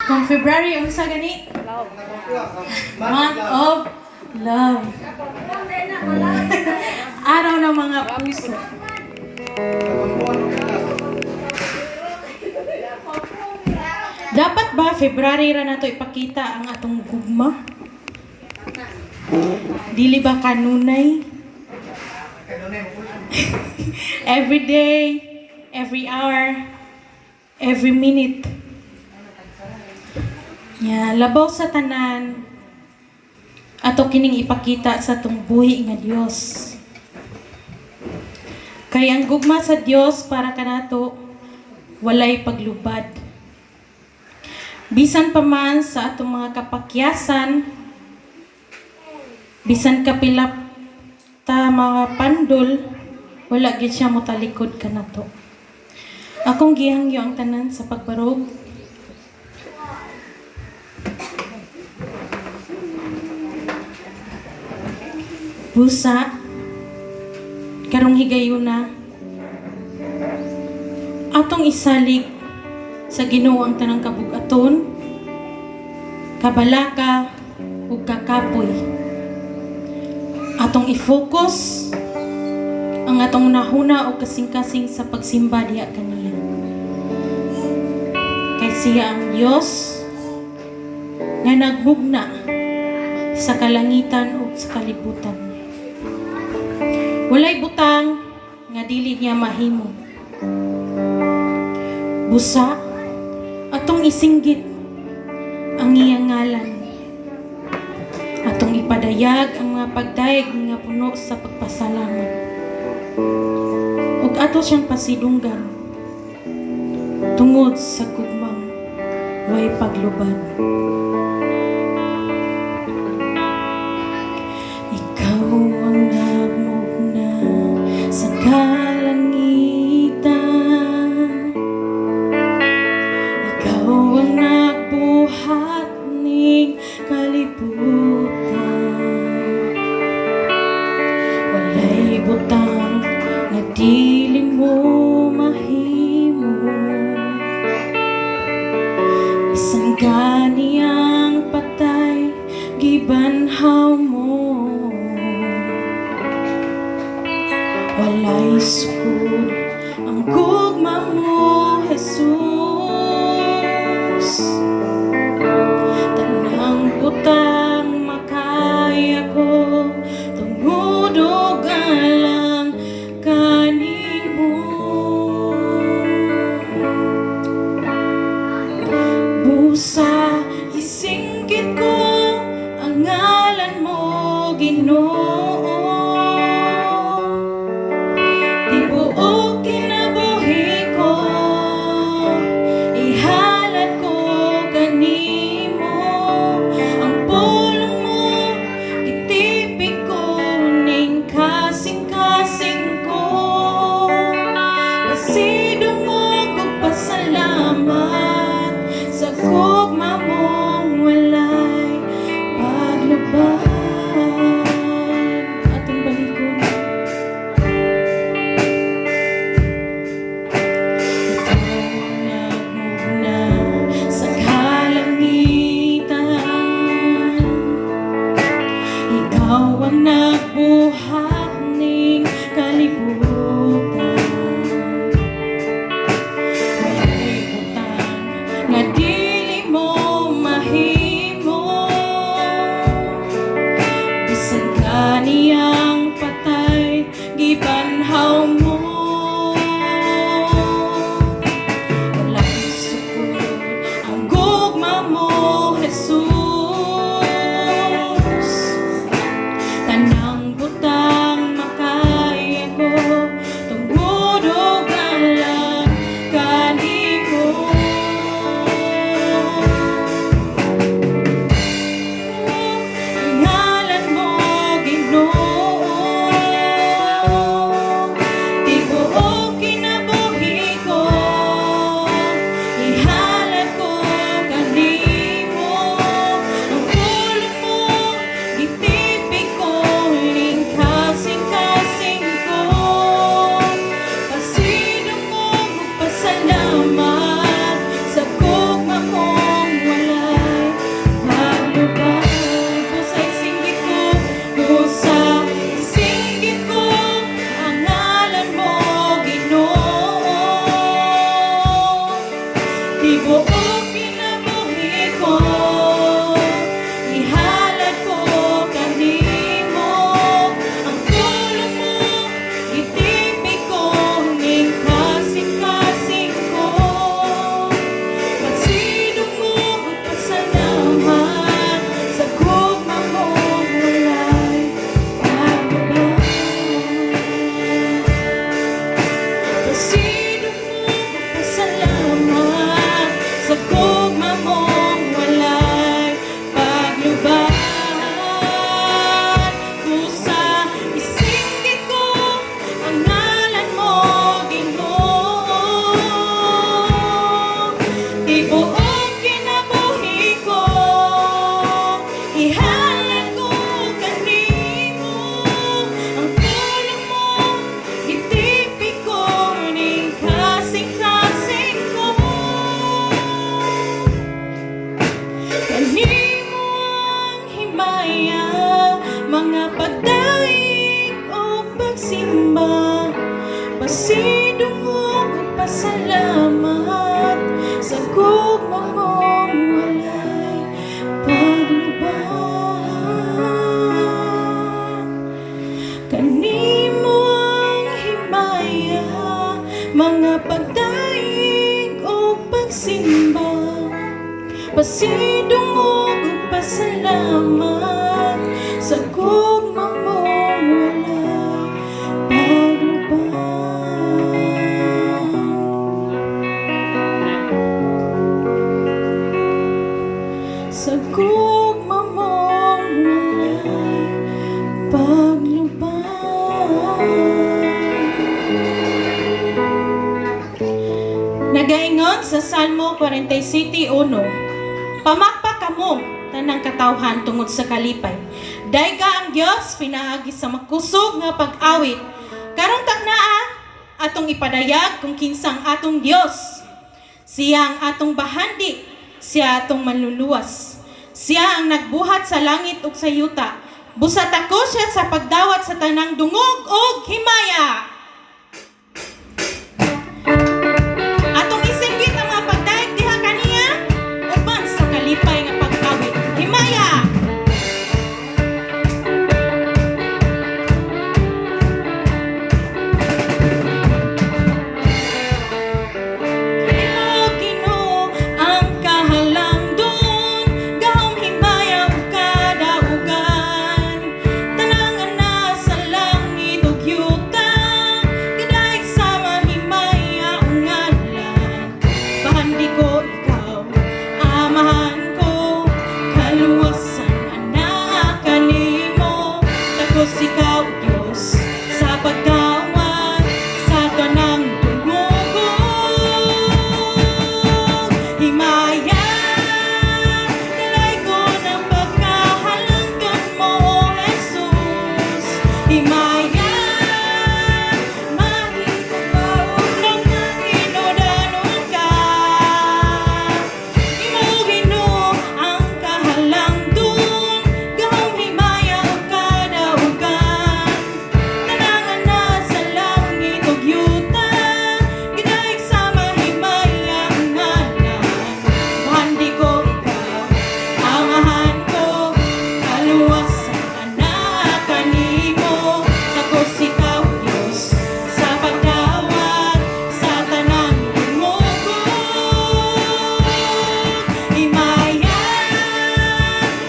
Kung February, unsa gani? Month of Love. Araw ng mga puso. Dapat ba February ra nato ipakita ang atong gugma? Dili ba kanunay? Every day, every hour, every minute. Labaw sa tanan ato kining ipakita sa atong buhi nga Dios. Kay ang gugma sa Dios para kanato walay paglubad. Bisan pa man sa atong mga kapakyasan, bisan kapilap ta mga pandol, wala gid siya motalikod kanato. Akong gihangyo ang tanan sa pagbarog. Busa, karong higayuna, atong isalig sa Ginoo ang tanang kabugaton, kabalaka, ug kakapoy. Atong i-focus ang atong nahuna o kasing-kasing sa pagsimba diha kaniya. Kay siya ang Dios nga naghugna sa kalangitan o sa kalibutan. Walay butang nga dili niya mahimo. Busa, atong isinggit ang iyang ngalan. Atong ipadayag ang mga pagdayeg nga puno sa pagpasalamat. Ug ato siyang pasidunggan tungod sa gugmang way paglubad. Ikaw ang nagmugna sa kalangitan, ikaw ang nagbuhat ning kalibutan. Walay butang nga dili mo mahimo, bisan gani ang patay gibanhaw mo. Walay sukod ang gugma mo, Jesus. Tanang butang makaya ko, tungod og alang kanimo. Busa isinggit ko ang ngalan mo, Ginoo. Ikaw ang nagbuhat ning kalibutan. Walay butang nga dili mo mahimo, bisan kaniyang patay gibanhaw mo. Walay sukod ang gugma mo, Jesus. Tanang butang makaya ko, tungod og alang kanimo. Ang ngalan mo, Ginoo, tibuok kinabuhi ko, ihalad ko kanimo. nagpasalamat sa gugma mong walay paglubahan. Kanimo ang himaya, mga pagdaig o pagsimba, pasidungog o pasalamat sa gugma mong walay paglubahan. Sa gugma mong walay paglubahan. Nagaingon sa Salmo 47:1, pamakpak kamo tanang katawhan tungod sa kalipay. Dayga ang Dios pinaagi sa makusog nga pag-awit. Karong tagnaa atong ipadayag kung kinsang atong Dios. Siya ang atong bahandi, siya atong manluluwas. Siya ang nagbuhat sa langit ug sa yuta. Busat ako siya sa pagdawat sa tanang dungog ug himaya. Atong isinggit ang mga pagdaig diha kaniya uban sa kalipay nga pag-awit. Himaya. Ginoo ang kahalangdon, gahom himaya ug kadaugan. Tanang ana sa langit ug yuta, gadaig sa mahimaya ug ngalan. Bahandi ko ikaw, amahan ko, kaluwasan ana kanimo. Takos ikaw Dios sa pagdawat sa tanang dungog. Himaya, dalay ko ng pagkahalanggan mo, Jesus. Himaya, mahigop pa ulang na kinudanon ka. Imo Ginoo ang kahalangdon, gahom himaya ug kadaugan. Tanang ana sa langit ug yuta, ginaig sa mahimaya ug ngalan. Bahandi ko ikaw, amahan ko, kaluwasan ana kanimo. Takos ikaw Dios sa pagdawat sa tanang dungog. Himaya,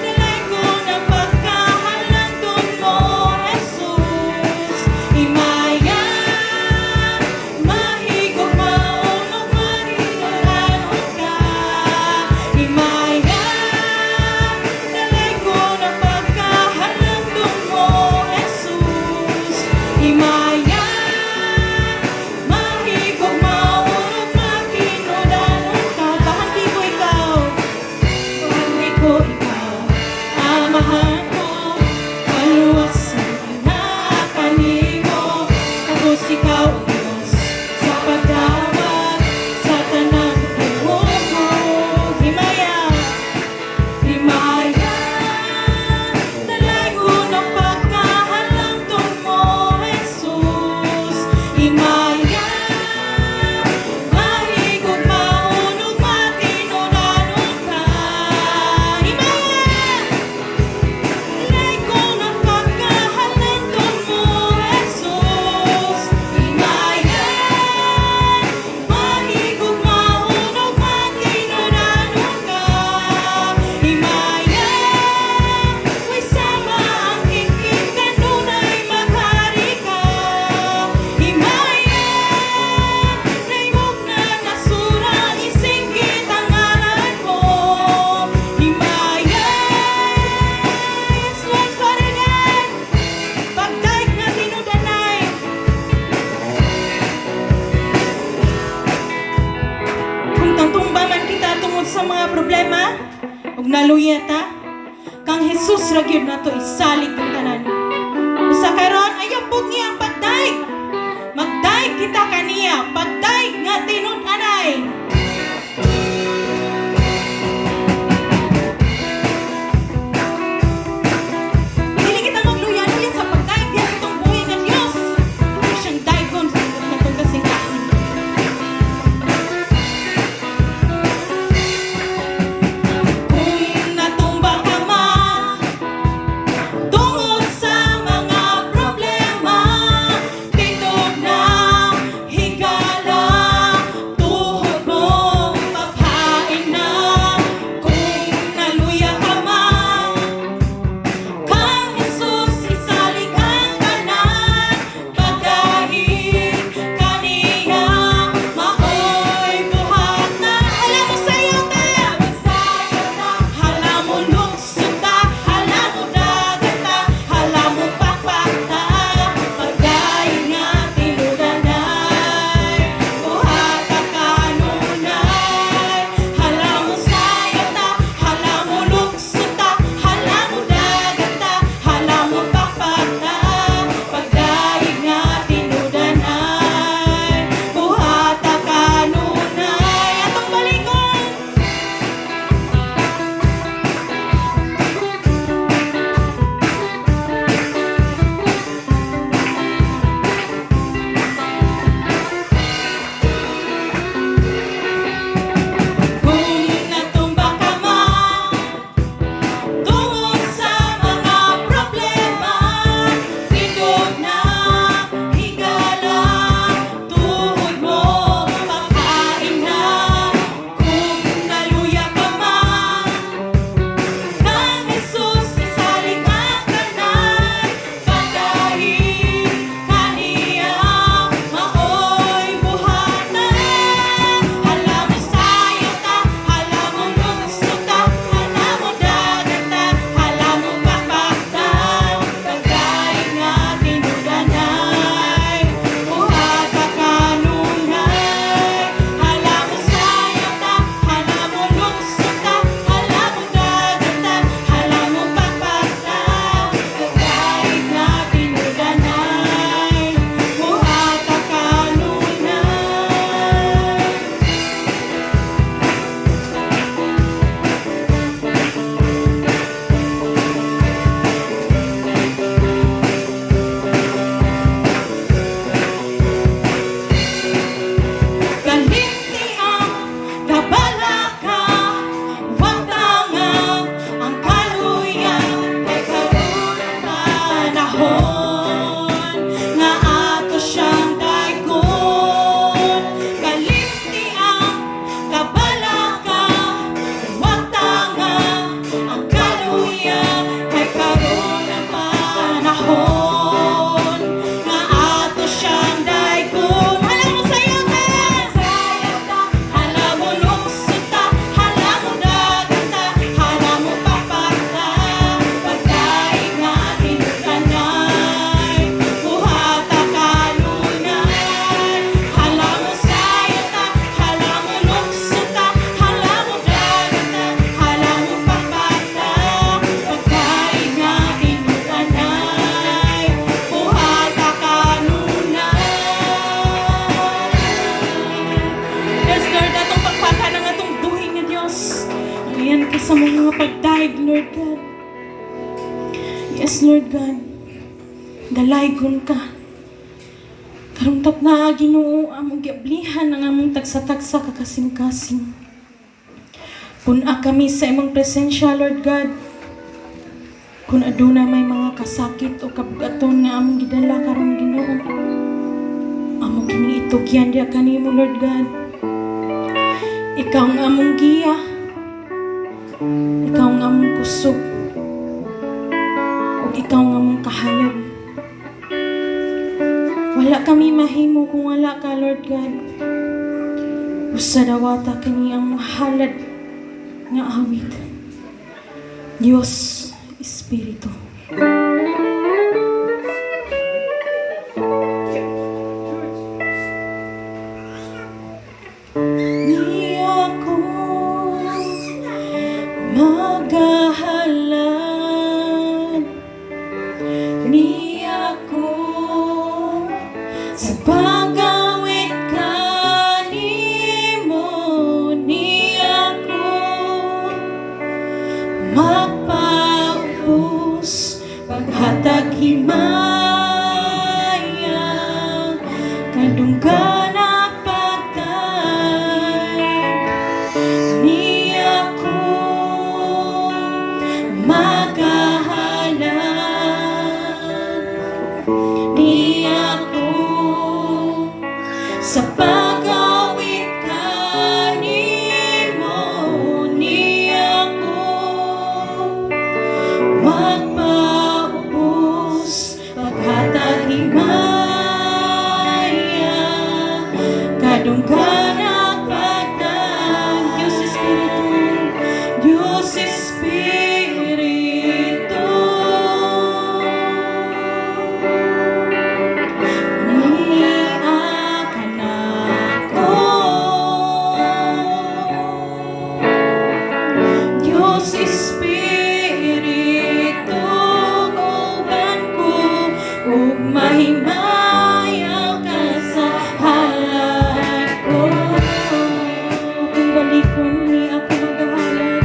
dalay ko ng pagkahalangdon mo, Jesus. Himaya, mahigop maon ug mahinungdanon ka. Himaya, dalay ko ng pagkahalangdon mo, Jesus. Himaya, mahigop maon ug mahinungdanon ka. Bahandi ko ikaw, bahandi ko ikaw, amahan ko, kaluwasan ana kanimo. Takos ikaw Dios sa pagdawat sa tanang dungog. Himaya, himaya, dalay ko ng pagkahalangdon mo, Jesus. Himaya, mahigop maon ug matinudalon ka. Himaya, dalay ko ng pagkahalangdon mo, Jesus. Himaya, mahigop maon ug matinudalon ka. Himaya, way sama ang kikit kanunay maghari ka. Himaya, naimog na nasura, isinggit ang ngalan mo. Himaya, yes Lord, Father God, pagdaig na tinudanay. Kung tangtumba man kita tungod sa mga problema ug naluya ta, kang Jesus ra gyud nato isalig ang tanan. Usa karon ayaw pug niya ang pagdaig. Magdaig kita kaniya, pagdaig nga tinud-anay. Dili kita magluya-luya sa pagdaig diha sa itong buhay ng Dios. Siyang daigon sa itong kasing-kasing. mga pagdaig, Lord God. Yes, Lord God. Dalaygon ka. Karungtat na Ginoo among giablihan ang among tagsa-tagsa kakasing-kasing. Puna kami sa imong presensya, Lord God. Kung aduna may mga kasakit o kabugaton nga among gidala karon Ginoo, among kiniitugyan diha kanimo, Lord God. Ikaw ang among giya. Ikaw ang among kusog. O ikaw ang among kahayag. Wala kami mahimo kung wala ka, Lord God. Usa dawata kini ang mahalad nga awit. Diyos Espiritu. Di ako magahalad, di ako sa pag-awit kanimo, di ako magpaubos paghatag himaya kadunggan na pagkay. Di ako magahalad, di ako sa pag-awit kanimo, di ako magpaubos paghatag himaya kadunggan na pagkay. Diyos Espiritu, Diyos Espiritu, niakan ako. Diyos Espiritu, uban ko ug mahimayaw ka sa halad ko. Akong balikon ni ako magahalad.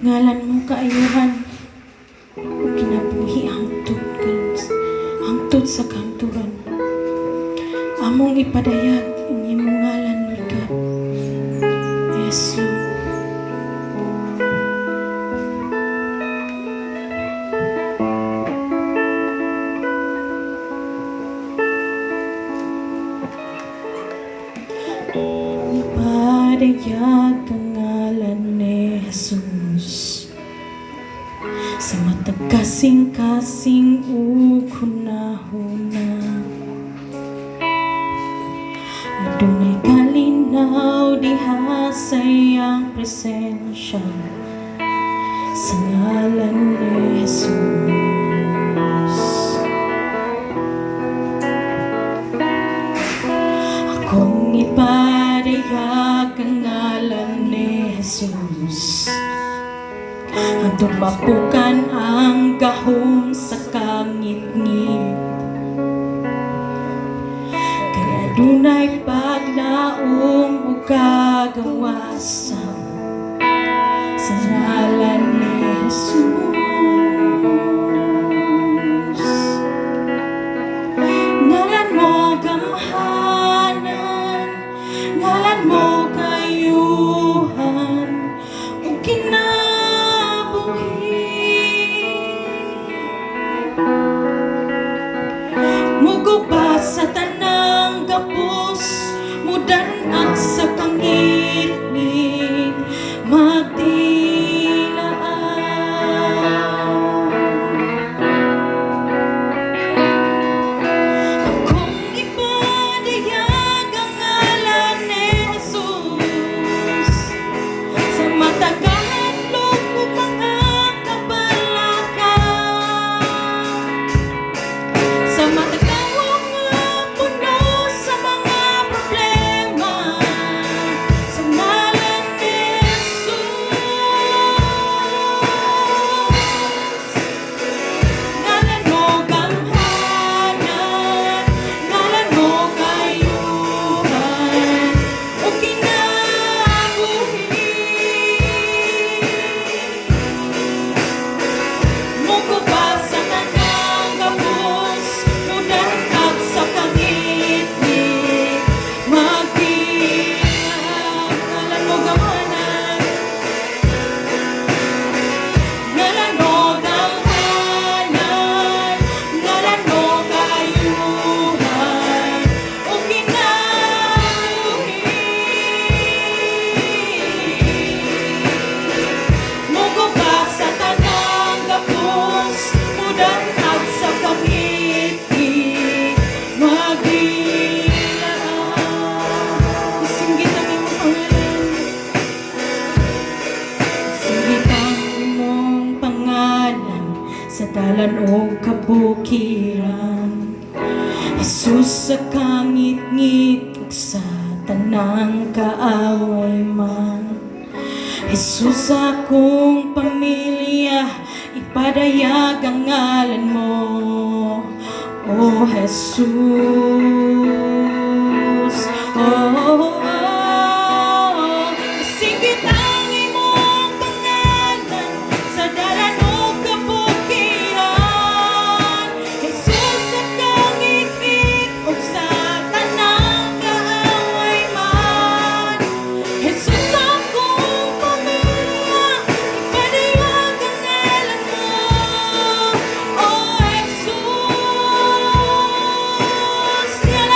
Ngalan mo kaayuhan, kinabuhi hangtod sa kanturan. Among ipadayag ang imong ngalan, Lord God. Yes, Lord. Ipadayag ang ngalan ni Jesus sa matag kasing-kasing uhuna-huna. Adunay kalinaw diha sa iyang presensya sa ngalan ni Jesus. Akong ipadayag ang ngalan ni Jesus, ang tumapukan ang gahom sa kangit-ngit. Kaya dunay paglaom o kagawasan sa ngalan ni Jesus. Ngalan mo gamhanan, ngalan mo kayuhan, o muguba sa tanang gapos, mudan-an sa kangit-ngit, magdilaan. Akong ipadayag ang ngalan ni Jesus sa matagahanlog o mga kabalakan, sa matagawang puno sa mga problema, sa ngalan ni Jesus. Ngalan mo gamhanan, ngalan mo kayuhan, o kinabuhi. Muguba sa tanang gapos, mudan-an sa kangit-ngit, magdilaan. Ngalan mo gamhanan, ngalan mo gamhanan, ngalan mo kayuhan, o kinabuhi. Muguba sa tanang gapos, mudan-an sa kangit-ngit, magdilaan. Isinggit ang imong pangalan, isinggit ang imong pangalan sa dalan o kabukiran. Jesus sa kangit-ngit ug sa tanang kaaway man. Jesus akong pamilya, ipadayag ang ngalan mo, O Jesus. Oh, isinggit ang imong pangalan sa dalan o kabukiran. Jesus sa kangit-ngit ug sa tanang kaaway man. Jesus akong pamilya, ipadayag ang ngalan mo, O Jesus. Ngalan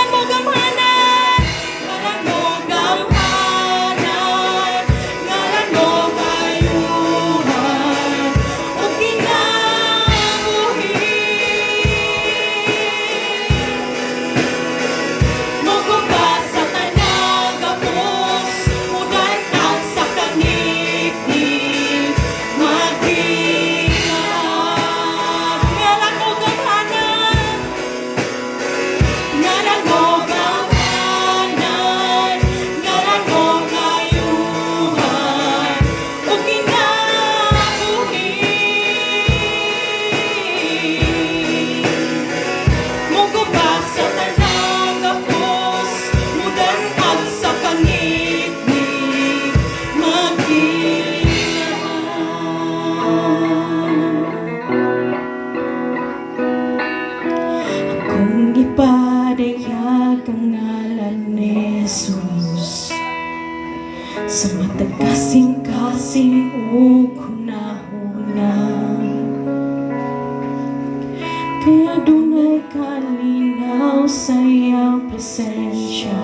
sa matag kasing-kasing o kunahuna. Kaya dunay kalinaw sa iyang presensya.